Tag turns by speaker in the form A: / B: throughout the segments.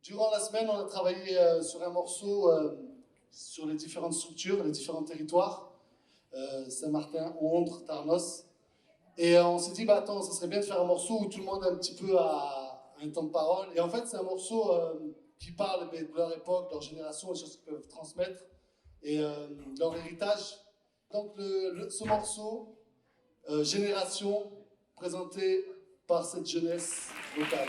A: Durant la semaine, on a travaillé sur un morceau sur les différentes structures, les différents territoires, Saint-Martin, Ondres, Tarnos. Et on s'est dit, bah attends, ça serait bien de faire un morceau où tout le monde a un petit peu un temps de parole. Et en fait, c'est un morceau qui parle de leur époque, de leur génération, les choses qu'ils peuvent transmettre et leur héritage. Donc ce morceau, Génération, présenté par cette jeunesse locale.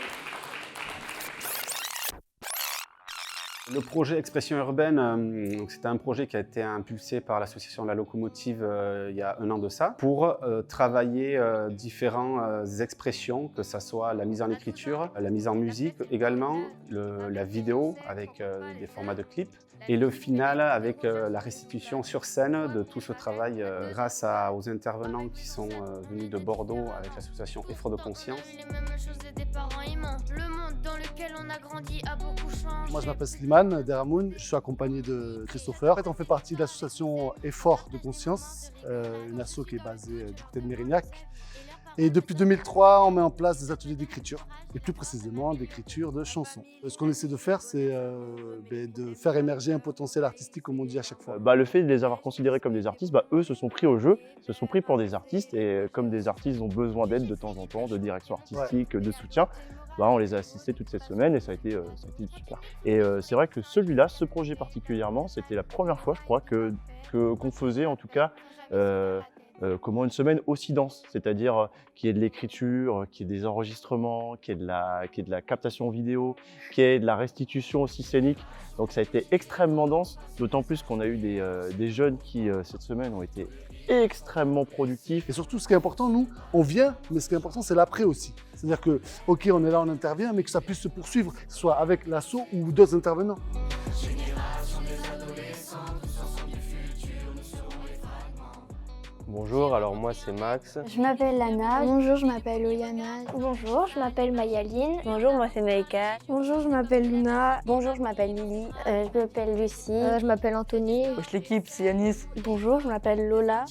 B: Le projet Expression urbaine, c'était un projet qui a été impulsé par l'association La Locomotive il y a un an de ça, pour travailler différentes expressions, que ce soit la mise en écriture, la mise en musique également, la vidéo avec des formats de clips, et le final avec la restitution sur scène de tout ce travail grâce aux intervenants qui sont venus de Bordeaux avec l'association Effort de Conscience.
A: Moi je m'appelle Slimane Deramoun, je suis accompagné de Christopher. En fait, on fait partie de l'association Effort de Conscience, une asso qui est basée du côté de Mérignac. Et depuis 2003, on met en place des ateliers d'écriture, et plus précisément d'écriture de chansons. Ce qu'on essaie de faire, c'est de faire émerger un potentiel artistique, comme on dit à chaque fois.
C: Le fait de les avoir considérés comme des artistes, eux se sont pris au jeu, se sont pris pour des artistes, et comme des artistes ont besoin d'aide de temps en temps, de direction artistique, de soutien, on les a assistés toute cette semaine et ça a été super. Et c'est vrai que celui-là, ce projet particulièrement, c'était la première fois, je crois, qu'on faisait en tout cas comment une semaine aussi dense, c'est-à-dire qu'il y ait de l'écriture, qu'il y ait des enregistrements, qu'il y ait de la captation vidéo, qu'il y ait de la restitution aussi scénique. Donc ça a été extrêmement dense, d'autant plus qu'on a eu des jeunes qui, cette semaine, ont été extrêmement productifs.
A: Et surtout, ce qui est important, nous, on vient, mais ce qui est important, c'est l'après aussi. C'est-à-dire que, ok, on est là, on intervient, mais que ça puisse se poursuivre, soit avec l'asso ou d'autres intervenants.
D: Bonjour, alors moi c'est Max.
E: Je m'appelle Lana. Bonjour, je m'appelle Oyana. Bonjour, je m'appelle Mayaline.
F: Bonjour, moi c'est Maïka.
E: Bonjour, je m'appelle Luna. Bonjour, je m'appelle Lily.
F: Je m'appelle Lucie.
E: Je m'appelle Anthony.
G: Wesh l'équipe, c'est Yanis.
E: Bonjour, je m'appelle Lola.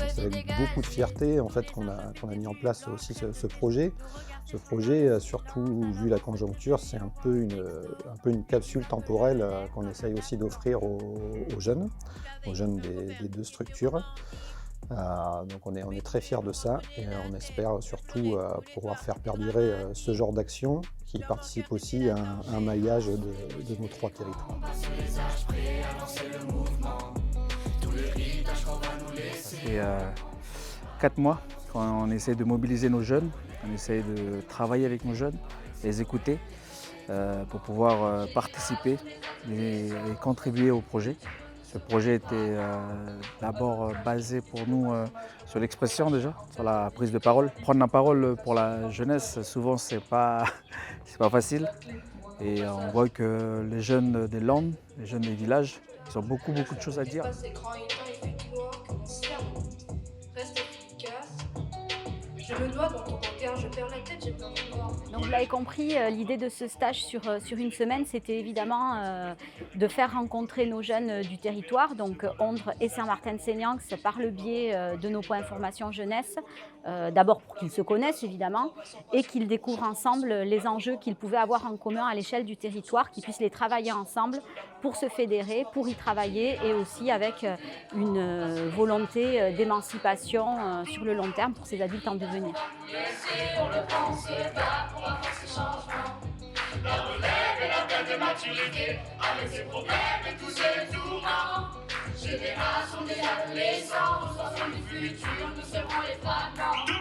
H: C'est avec beaucoup de fierté en fait, qu'on a mis en place aussi ce projet. Ce projet, surtout vu la conjoncture, c'est un peu une capsule temporelle qu'on essaye aussi d'offrir aux jeunes des deux structures. Donc on est très fiers de ça et on espère surtout pouvoir faire perdurer ce genre d'action qui participe aussi à un maillage de nos trois territoires.
G: Ça fait 4 mois qu'on essaie de mobiliser nos jeunes, on essaie de travailler avec nos jeunes, les écouter pour pouvoir participer et contribuer au projet. Ce projet était d'abord basé pour nous sur l'expression déjà, sur la prise de parole. Prendre la parole pour la jeunesse, souvent c'est pas facile. Et on voit que les jeunes des Landes, les jeunes des villages, ils ont beaucoup de choses à dire.
I: Je me noie dans ton regard, je perds la tête, j'ai peur de noir.
F: Donc vous l'avez compris, l'idée de ce stage sur une semaine, c'était évidemment de faire rencontrer nos jeunes du territoire, donc Ondres et Saint-Martin-de-Seignanx, par le biais de nos points information jeunesse, d'abord pour qu'ils se connaissent évidemment, et qu'ils découvrent ensemble les enjeux qu'ils pouvaient avoir en commun à l'échelle du territoire, qu'ils puissent les travailler ensemble pour se fédérer, pour y travailler, et aussi avec une volonté d'émancipation sur le long terme pour ces adultes en devenir.
I: On le pense pas pour avoir ces changements. La relève et la peine de maturité, avec ses problèmes et tous ses tourments. Génération des adolescents, nous sommes du futur, nous serons les fragments.